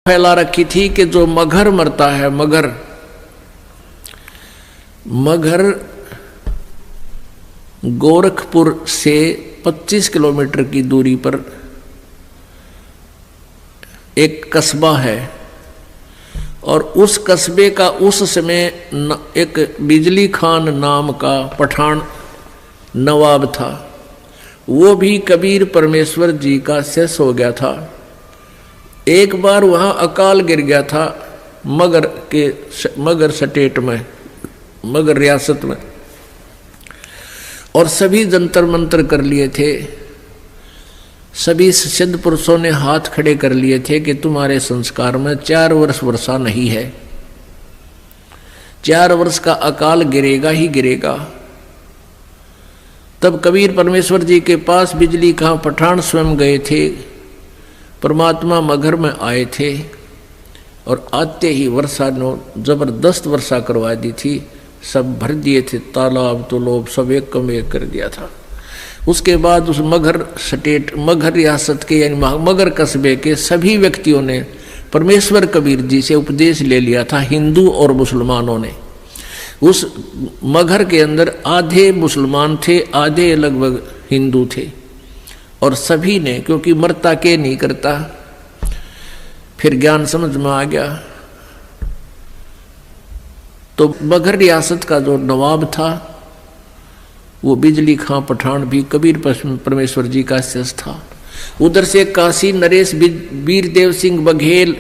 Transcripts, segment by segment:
फैला रखी थी कि जो मगर मरता है, मगर गोरखपुर से 25 किलोमीटर की दूरी पर एक कस्बा है और उस कस्बे का उस समय एक बिजली खान नाम का पठान नवाब था। वो भी कबीर परमेश्वर जी का शिष्य हो गया था। एक बार वहाँ अकाल गिर गया था मगर स्टेट में, मगर रियासत में, और सभी जंतर मंतर कर लिए थे। सभी सिद्ध पुरुषों ने हाथ खड़े कर लिए थे कि तुम्हारे संस्कार में 4 वर्ष वर्षा नहीं है, 4 वर्ष का अकाल गिरेगा ही गिरेगा। तब कबीर परमेश्वर जी के पास बिजली खां पठान स्वयं गए थे, परमात्मा मगर में आए थे और आते ही वर्षा ने जबरदस्त वर्षा करवा दी थी। सब भर दिए थे, तालाब तालाब सब एक कम एक कर दिया था। उसके बाद उस मगर स्टेट, मगर रियासत के यानी मगर कस्बे के सभी व्यक्तियों ने परमेश्वर कबीर जी से उपदेश ले लिया था। हिंदू और मुसलमानों ने, उस मगर के अंदर आधे मुसलमान थे, आधे लगभग हिंदू थे, और सभी ने, क्योंकि मरता के नहीं करता, फिर ज्ञान समझ में आ गया। तो मगर रियासत का जो नवाब था वो बिजली खां पठान भी कबीर परमेश्वर जी का शिष्य था। उधर से काशी नरेश वीरदेव सिंह बघेल,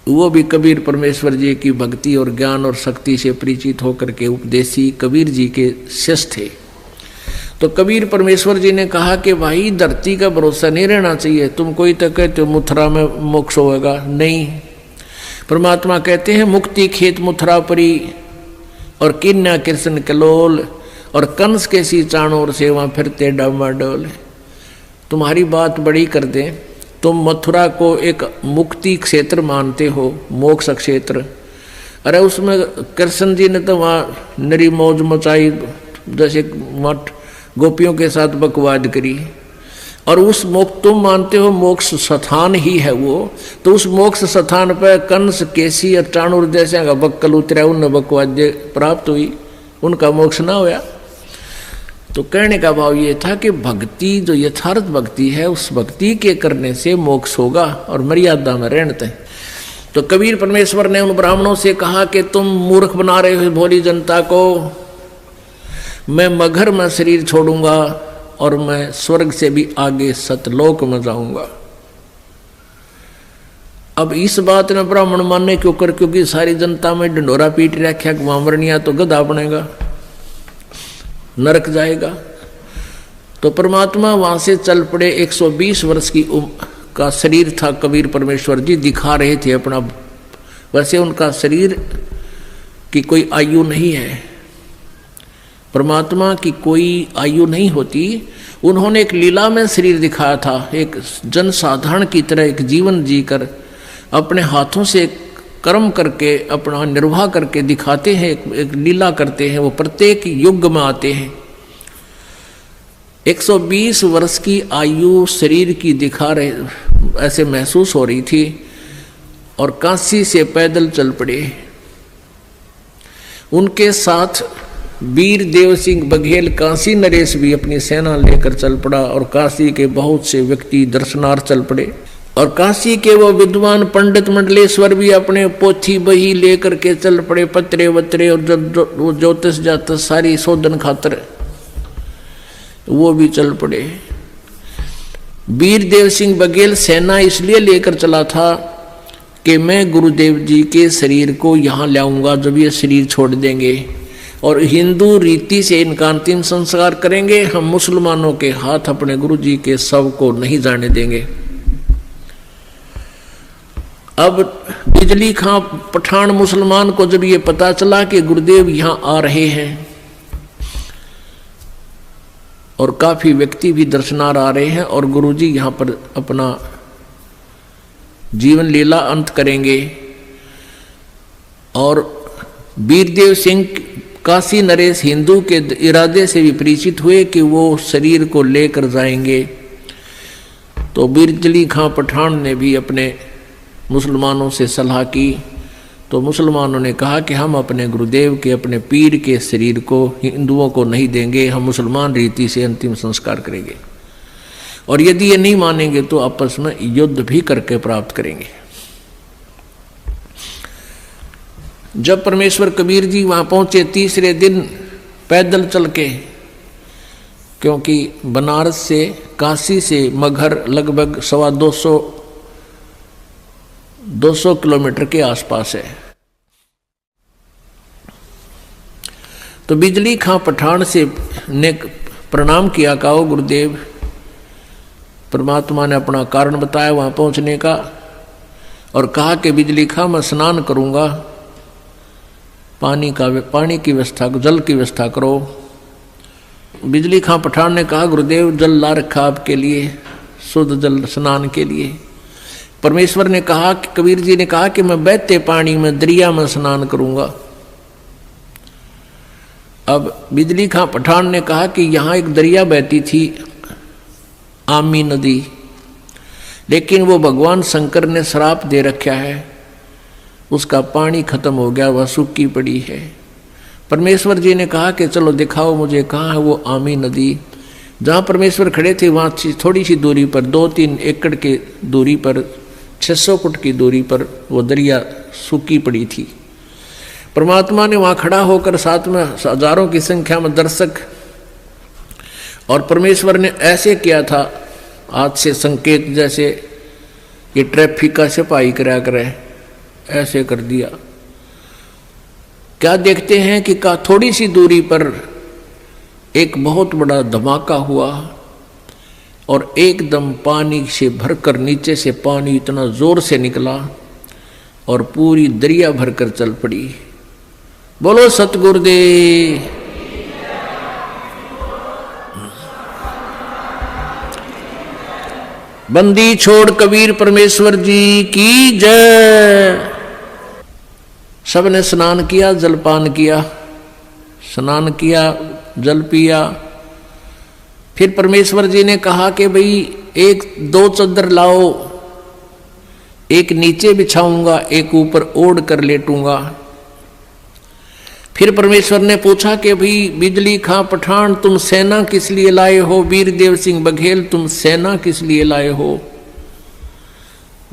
वो भी कबीर परमेश्वर जी की भक्ति और ज्ञान और शक्ति से परिचित होकर के उपदेशी कबीर जी के शिष्य थे। तो कबीर परमेश्वर जी ने कहा कि भाई धरती का भरोसा नहीं रहना चाहिए। तुम कोई तो कहते हो मथुरा में मोक्ष होगा, नहीं। परमात्मा कहते हैं मुक्ति खेत मथुरा परी और किन्या कृष्ण कलोल और कंस के सी चाणोर सेवा फिरते डामाडोल। तुम्हारी बात बड़ी कर दें, तुम मथुरा को एक मुक्ति क्षेत्र मानते हो, मोक्ष क्षेत्र। अरे उसमें कृष्ण जी ने तो वहाँ नरी मौज मचाई, जैसे मठ गोपियों के साथ बकवाद करी, और उस मोक्ष तुम मानते हो मोक्ष स्थान ही है वो। तो उस मोक्ष स्थान पर कंस केसी और चाणूर जैसे का बक्कल उतरा, उन्हें बकवाद प्राप्त हुई, उनका मोक्ष ना होया। तो कहने का भाव ये था कि भक्ति जो यथार्थ भक्ति है, उस भक्ति के करने से मोक्ष होगा और मर्यादा में रहते हैं। तो कबीर परमेश्वर ने उन ब्राह्मणों से कहा कि तुम मूर्ख बना रहे हो भोली जनता को, मैं मगर में शरीर छोड़ूंगा और मैं स्वर्ग से भी आगे सतलोक में जाऊंगा। अब इस बात ने ब्राह्मण मानने क्यों कर, क्योंकि सारी जनता में ढंडोरा पीट रखा कि वामरनिया तो गधा बनेगा, नरक जाएगा। तो परमात्मा वहां से चल पड़े। 120 वर्ष की का शरीर था कबीर परमेश्वर जी, दिखा रहे थे अपना। वैसे उनका शरीर की कोई आयु नहीं है, परमात्मा की कोई आयु नहीं होती। उन्होंने एक लीला में शरीर दिखाया था, एक जनसाधारण की तरह एक जीवन जीकर अपने हाथों से कर्म करके अपना निर्वाह करके दिखाते हैं, एक लीला करते हैं। वो प्रत्येक युग में आते हैं। 120 वर्ष की आयु शरीर की दिखा रहे, ऐसे महसूस हो रही थी, और काशी से पैदल चल पड़े। उनके साथ वीरदेव सिंह बघेल काशी नरेश भी अपनी सेना लेकर चल पड़ा, और काशी के बहुत से व्यक्ति दर्शनार्थ चल पड़े। और काशी के वो विद्वान पंडित मंडलेश्वर भी अपने पोथी बही लेकर के चल पड़े, पत्रे वत्रे और जो ज्योतिष जातस सारी शोधन खातर वो भी चल पड़े। वीरदेव सिंह बघेल सेना इसलिए लेकर चला था कि मैं गुरुदेव जी के शरीर को यहाँ लाऊंगा जब ये शरीर छोड़ देंगे, और हिंदू रीति से इनका अंतिम संस्कार करेंगे। हम मुसलमानों के हाथ अपने गुरु जी के शव को नहीं जाने देंगे। अब बिजली खां पठान मुसलमान को जब ये पता चला कि गुरुदेव यहाँ आ रहे हैं और काफी व्यक्ति भी दर्शनार्थ आ रहे हैं और गुरु जी यहाँ पर अपना जीवन लीला अंत करेंगे, और वीरदेव सिंह काशी नरेश हिंदू के इरादे से भी परिचित हुए कि वो शरीर को लेकर जाएंगे। तो बिजली खां पठान ने भी अपने मुसलमानों से सलाह की। तो मुसलमानों ने कहा कि हम अपने गुरुदेव के, अपने पीर के शरीर को हिंदुओं को नहीं देंगे, हम मुसलमान रीति से अंतिम संस्कार करेंगे, और यदि ये नहीं मानेंगे तो आपस में युद्ध भी करके प्राप्त करेंगे। जब परमेश्वर कबीर जी वहां पहुंचे तीसरे दिन पैदल चल के, क्योंकि बनारस से, काशी से मगहर लगभग 200 किलोमीटर के आसपास है। तो बिजली खां पठान से ने प्रणाम किया, कहो गुरुदेव। परमात्मा ने अपना कारण बताया वहां पहुंचने का और कहा कि बिजली खां मैं स्नान करूंगा, पानी की व्यवस्था, जल की व्यवस्था करो। बिजली खां पठान ने कहा गुरुदेव जल ला रखा आपके लिए, शुद्ध जल स्नान के लिए। परमेश्वर ने कहा कि कबीर जी ने कहा कि मैं बहते पानी में, दरिया में स्नान करूंगा। अब बिजली खां पठान ने कहा कि यहाँ एक दरिया बहती थी, आमी नदी, लेकिन वो भगवान शंकर ने श्राप दे रखा है, उसका पानी खत्म हो गया, वह सूखी पड़ी है। परमेश्वर जी ने कहा कि चलो दिखाओ मुझे कहाँ है वो आमी नदी। जहाँ परमेश्वर खड़े थे वहाँ थोड़ी सी दूरी पर, 2-3 एकड़ के दूरी पर, 600 फुट की दूरी पर वो दरिया सूखी पड़ी थी। परमात्मा ने वहाँ खड़ा होकर साथ में हजारों की संख्या में दर्शक, और परमेश्वर ने ऐसे किया था हाथ से संकेत, जैसे ये ट्रैफिक का सिपाही करा करे, ऐसे कर दिया। क्या देखते हैं कि थोड़ी सी दूरी पर एक बहुत बड़ा धमाका हुआ और एकदम पानी से भरकर, नीचे से पानी इतना जोर से निकला और पूरी दरिया भरकर चल पड़ी। बोलो सतगुरुदेव। बंदी छोड़ कबीर परमेश्वर जी की जय। सबने स्नान किया, जलपान किया, स्नान किया, जल पिया। फिर परमेश्वर जी ने कहा कि भाई 1-2 चादर लाओ, एक नीचे बिछाऊंगा, एक ऊपर ओढ़ कर लेटूंगा। फिर परमेश्वर ने पूछा कि भाई बिजली खां पठान तुम सेना किस लिए लाए हो, वीर देव सिंह बघेल तुम सेना किस लिए लाए हो।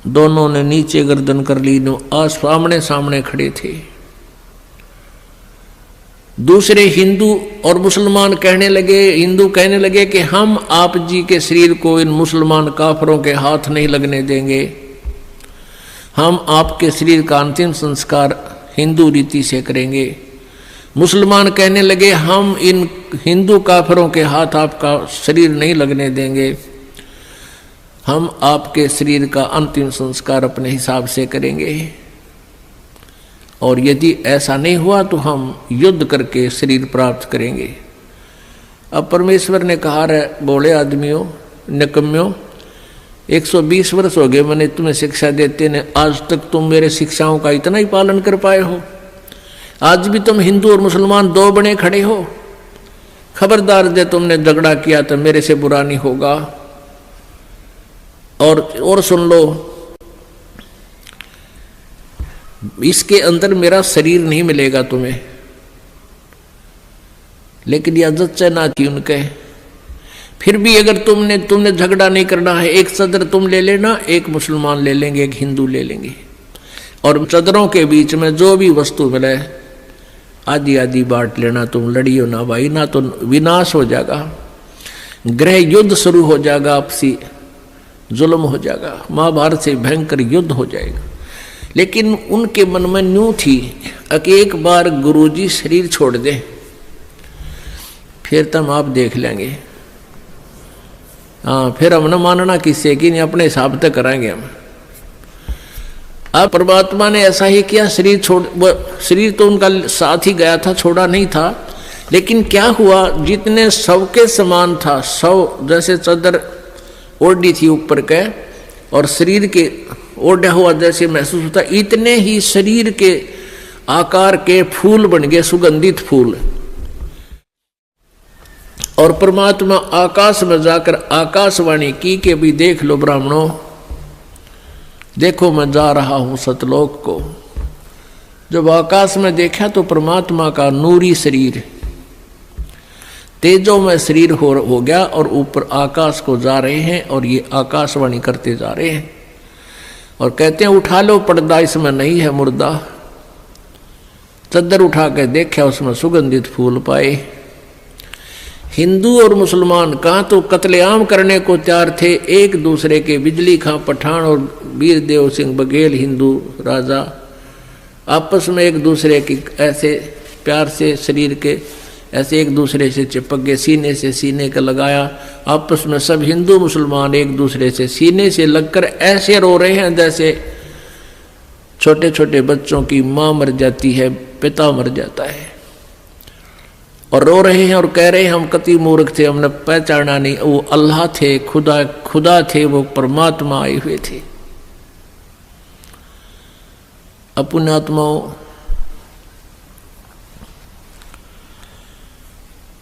दोनों ने नीचे गर्दन कर ली, सामने सामने खड़े थे। दूसरे हिंदू और मुसलमान कहने लगे, हिंदू कहने लगे कि हम आप जी के शरीर को इन मुसलमान काफरों के हाथ नहीं लगने देंगे, हम आपके शरीर का अंतिम संस्कार हिंदू रीति से करेंगे। मुसलमान कहने लगे हम इन हिंदू काफरों के हाथ आपका शरीर नहीं लगने देंगे, हम आपके शरीर का अंतिम संस्कार अपने हिसाब से करेंगे, और यदि ऐसा नहीं हुआ तो हम युद्ध करके शरीर प्राप्त करेंगे। अब परमेश्वर ने कहा रे बोले आदमियों, निकम्यों, 120 वर्ष हो गए मैंने तुम्हें शिक्षा देते ने, आज तक तुम मेरे शिक्षाओं का इतना ही पालन कर पाए हो। आज भी तुम हिंदू और मुसलमान 2 बने खड़े हो। खबरदार दे तुमने झगड़ा किया तो मेरे से बुरा नहीं होगा। और सुन लो, इसके अंदर मेरा शरीर नहीं मिलेगा तुम्हें, लेकिन यह जच्चा ना की उनके। फिर भी अगर तुमने झगड़ा नहीं करना है, एक चदर तुम ले लेना, एक मुसलमान ले लेंगे, एक हिंदू ले लेंगे, और चदरों के बीच में जो भी वस्तु मिले आधी आधी बांट लेना। तुम लड़ियो ना भाई, ना तो विनाश हो जाएगा, गृह युद्ध शुरू हो जाएगा, आपसी जुल्म हो जाएगा, महाभारत से भयंकर युद्ध हो जाएगा। लेकिन उनके मन में न्यू थी कि एक बार गुरुजी शरीर छोड़ दे, फिर तुम आप देख लेंगे। हाँ, फिर हम न मानना किससे कि नहीं, अपने हिसाब तक कराएंगे हम। अब परमात्मा ने ऐसा ही किया, शरीर तो उनका साथ ही गया था, छोड़ा नहीं था। लेकिन क्या हुआ, जितने शव के समान था, शव जैसे चादर ओढ़ी थी ऊपर के और शरीर के ओढ़ा हुआ जैसे महसूस होता, इतने ही शरीर के आकार के फूल बन गए, सुगंधित फूल। और परमात्मा आकाश में जाकर आकाशवाणी की कि अभी देख लो ब्राह्मणों, देखो मैं जा रहा हूं सतलोक को। जब आकाश में देखा तो परमात्मा का नूरी शरीर तेजो में शरीर हो गया और ऊपर आकाश को जा रहे हैं और ये आकाशवाणी करते जा रहे हैं और कहते हैं उठा लो पर्दा, इसमें नहीं है मुर्दा। चद्दर उठा के देखा, उसमें सुगंधित फूल पाए। हिंदू और मुसलमान कहाँ तो कत्लेआम करने को तैयार थे एक दूसरे के। बिजली खां पठान और वीर देव सिंह बघेल हिंदू राजा आपस में एक दूसरे की ऐसे प्यार से शरीर के ऐसे एक दूसरे से चिपक गए, सीने से सीने का लगाया। आपस में सब हिंदू मुसलमान एक दूसरे से सीने से लगकर ऐसे रो रहे हैं जैसे छोटे छोटे बच्चों की माँ मर जाती है, पिता मर जाता है, और रो रहे हैं और कह रहे हैं हम कति मूर्ख थे, हमने पहचाना नहीं, वो अल्लाह थे, खुदा थे, वो परमात्मा आए हुए थे। अपने आत्माओं,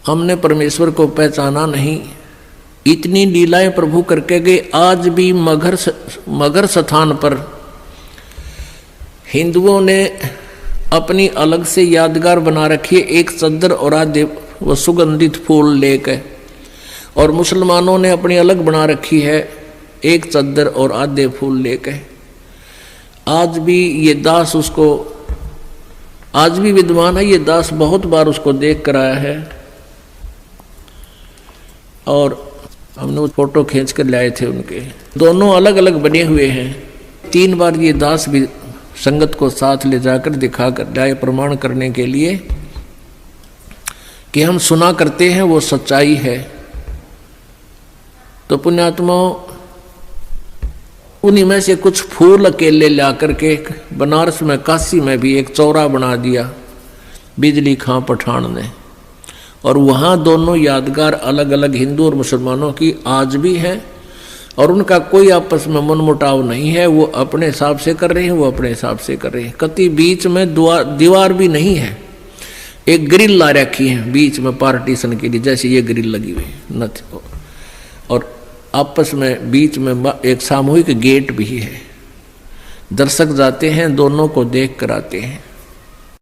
हमने परमेश्वर को पहचाना नहीं। इतनी लीलाएं प्रभु करके गए। आज भी मगर स्थान पर हिंदुओं ने अपनी अलग से यादगार बना रखी है, एक चद्दर और आधे वो सुगंधित फूल लेकर, और मुसलमानों ने अपनी अलग बना रखी है, एक चद्दर और आधे फूल लेकर। आज भी ये दास उसको, आज भी विद्वान है ये दास, बहुत बार उसको देख कर आया है और हमने वो फोटो खींच कर लाए थे उनके। दोनों अलग अलग बने हुए हैं। 3 बार ये दास भी संगत को साथ ले जाकर दिखा कर लाए, प्रमाण करने के लिए कि हम सुना करते हैं वो सच्चाई है। तो पुण्यात्माओं, उन्हीं में से कुछ फूल अकेले ला करके बनारस में, काशी में भी एक चौरा बना दिया बिजली खां पठान ने, और वहाँ दोनों यादगार अलग अलग हिंदू और मुसलमानों की आज भी हैं, और उनका कोई आपस में मनमुटाव नहीं है। वो अपने हिसाब से कर रहे हैं, वो अपने हिसाब से कर रहे हैं। कति बीच में दीवार भी नहीं है, एक ग्रिल ला रखी है बीच में पार्टीशन के लिए, जैसे ये ग्रिल लगी हुई न, और आपस में बीच में एक सामूहिक गेट भी है। दर्शक जाते हैं, दोनों को देख कर आते हैं।